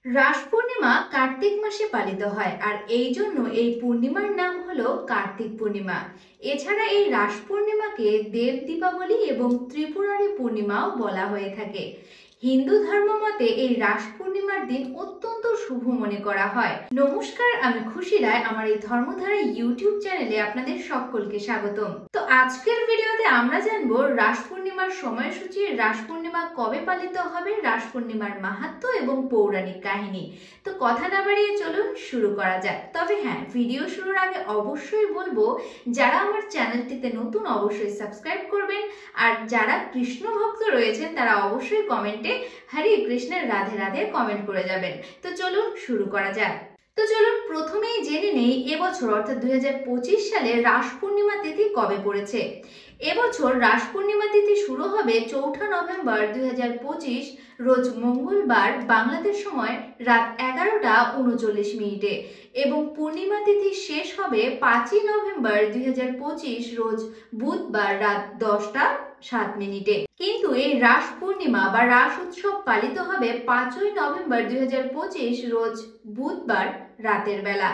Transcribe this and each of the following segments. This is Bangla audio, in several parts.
রাস পূর্ণিমা কার্তিক মাসে পালিত হয় আর এই জন্য এই পূর্ণিমার নাম হলো কার্তিক পূর্ণিমা। এছাড়া এই রাস পূর্ণিমাকে দেব দীপাবলি এবং ত্রিপুরারি পূর্ণিমাও বলা হয়ে থাকে। হিন্দু ধর্ম মতে এই রাস পূর্ণিমার দিন অত্যন্ত শুভ মনে করা হয়। নমস্কার, আমি খুশি রায়। আমার এই ধর্মধারা ইউটিউব চ্যানেলে আপনাদের সকলকে স্বাগতম। তো আজকের ভিডিওতে আমরা জানবো রাস পূর্ণিমার সময়সূচি, রাস পূর্ণিমা কবে পালিত হবে, রাস পূর্ণিমার মাহাত্ম্য এবং পৌরাণিক কাহিনী। তো কথা না বাড়িয়ে চলুন শুরু করা যাক। তবে হ্যাঁ, ভিডিও শুরুর আগে অবশ্যই বলবো, যারা আমার চ্যানেলটিতে নতুন অবশ্যই সাবস্ক্রাইব করবেন, আর যারা কৃষ্ণ ভক্ত রয়েছেন তারা অবশ্যই কমেন্টে হরে কৃষ্ণের রাধে রাধে কমেন্ট করে যাবেন। তো চলুন শুরু করা যাক। তো চলুন প্রথমেই জেনে নেই এবছর অর্থাৎ 2025 সালে রাস পূর্ণিমা তিথি কবে পড়েছে। এবছর রাস পূর্ণিমা তিথি শুরু হবে 4 নভেম্বর 2025 রোজ মঙ্গলবার বাংলাদেশ সময় রাত 11:39 এবং পূর্ণিমা তিথি শেষ হবে 5 নভেম্বর 2025 রোজ বুধবার রাত 10:07। কিন্তু এই রাস পূর্ণিমা বা রাস উৎসব পালিত হবে 5 নভেম্বর 2025 রোজ বুধবার রাতের বেলা।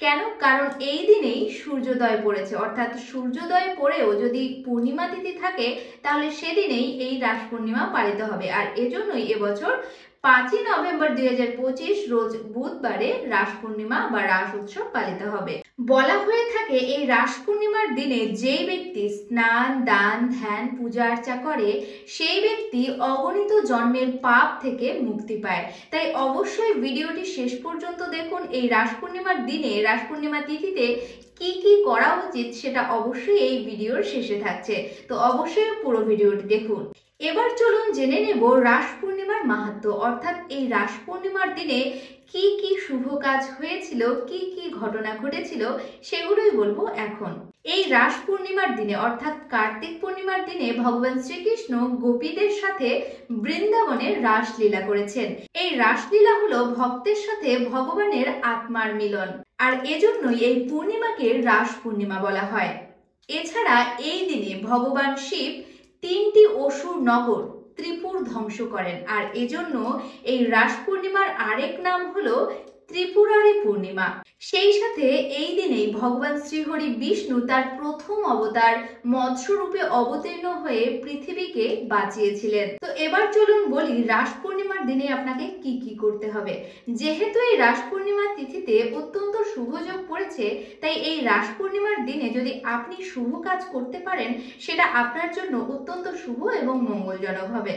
কেন? কারণ এই দিনেই সূর্যোদয় পড়েছে, অর্থাৎ সূর্যোদয় পড়েও যদি পূর্ণিমা তিথি থাকে তাহলে সেদিনেই এই রাস পূর্ণিমা পালিত হবে। আর এজন্যই এবছর 5 নভেম্বর 2025 রোজ বুধবারে রাস পূর্ণিমা বা রাস উৎসব পালিত হবে। বলা হয়ে থাকে এই রাস পূর্ণিমার দিনে যেই ব্যক্তি স্নান, দান, ধ্যান, পূজা আর্চা করে সেই ব্যক্তি অগণিত জন্মের পাপ থেকে মুক্তি পায়। তাই অবশ্যই ভিডিওটি শেষ পর্যন্ত দেখুন। এই রাস পূর্ণিমার দিনে, রাস পূর্ণিমা তিথিতে কি কি করা উচিত সেটা অবশ্যই এই ভিডিওর শেষে থাকছে। তো অবশ্যই পুরো ভিডিওটি দেখুন। এবার চলুন জেনে নেব রাস পূর্ণিমার মাহাত্ম্য, অর্থাৎ এই রাস পূর্ণিমার দিনে কি কি শুভ কাজ হয়েছিল, কি কি ঘটনা ঘটেছিল সেগুলোই বলবো এখন। এই রাস পূর্ণিমার দিনে অর্থাৎ কার্তিক পূর্ণিমার দিনে ভগবান শ্রীকৃষ্ণ গোপীদের সাথে বৃন্দাবনে রাসলীলা করেছেন। এই রাসলীলা হলো ভক্তের সাথে ভগবানের আত্মার মিলন, আর এজন্যই এই পূর্ণিমাকে রাস পূর্ণিমা বলা হয়। এছাড়া এই দিনে ভগবান শিব 3টি অসুর নগর ত্রিপুর ধ্বংস করেন, আর এজন্য এই রাস পূর্ণিমার আরেক নাম হলো ত্রিপুরারি পূর্ণিমা। সেই সাথে এই দিনেই ভগবান শ্রীহরি বিষ্ণু তার প্রথম অবতার মৎস্য রূপে অবতীর্ণ হয়ে পৃথিবীকে বাঁচিয়েছিলেন। তো এবার চলুন বলি রাস পূর্ণিমার দিনে আপনাকে কি কি করতে হবে। যেহেতু এই রাস পূর্ণিমার তিথিতে অত্যন্ত শুভ যোগ পড়েছে, তাই এই রাস পূর্ণিমার দিনে যদি আপনি শুভ কাজ করতে পারেন সেটা আপনার জন্য অত্যন্ত শুভ এবং মঙ্গলজনক হবে।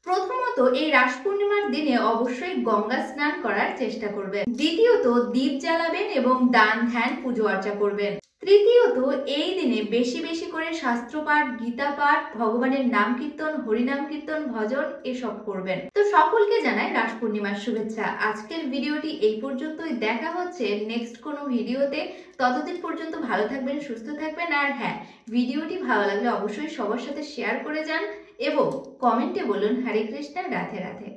প্রথমত, এই রাস পূর্ণিমার দিনে অবশ্যই গঙ্গা স্নান করার চেষ্টা করবেন। দ্বিতীয়ত, দীপ জ্বালাবেন এবং দান, ধ্যান, পুজো আর্চা করবেন। তৃতীয়ত, এই দিনে বেশি বেশি করে শাস্ত্র পাঠ, গীতা পাঠ, ভগবানের নাম কীর্তন, হরিনাম কীর্তন, ভজন এসব করবেন। তো সকলকে জানাই রাস পূর্ণিমার শুভেচ্ছা। আজকের ভিডিওটি এই পর্যন্তই। দেখা হচ্ছে নেক্সট কোনো ভিডিওতে। ততদিন পর্যন্ত ভালো থাকবেন, সুস্থ থাকবেন। আর হ্যাঁ, ভিডিওটি ভালো লাগলে অবশ্যই সবার সাথে শেয়ার করে যান এবং কমেন্টে বলুন হরে কৃষ্ণ রাধে রাধে।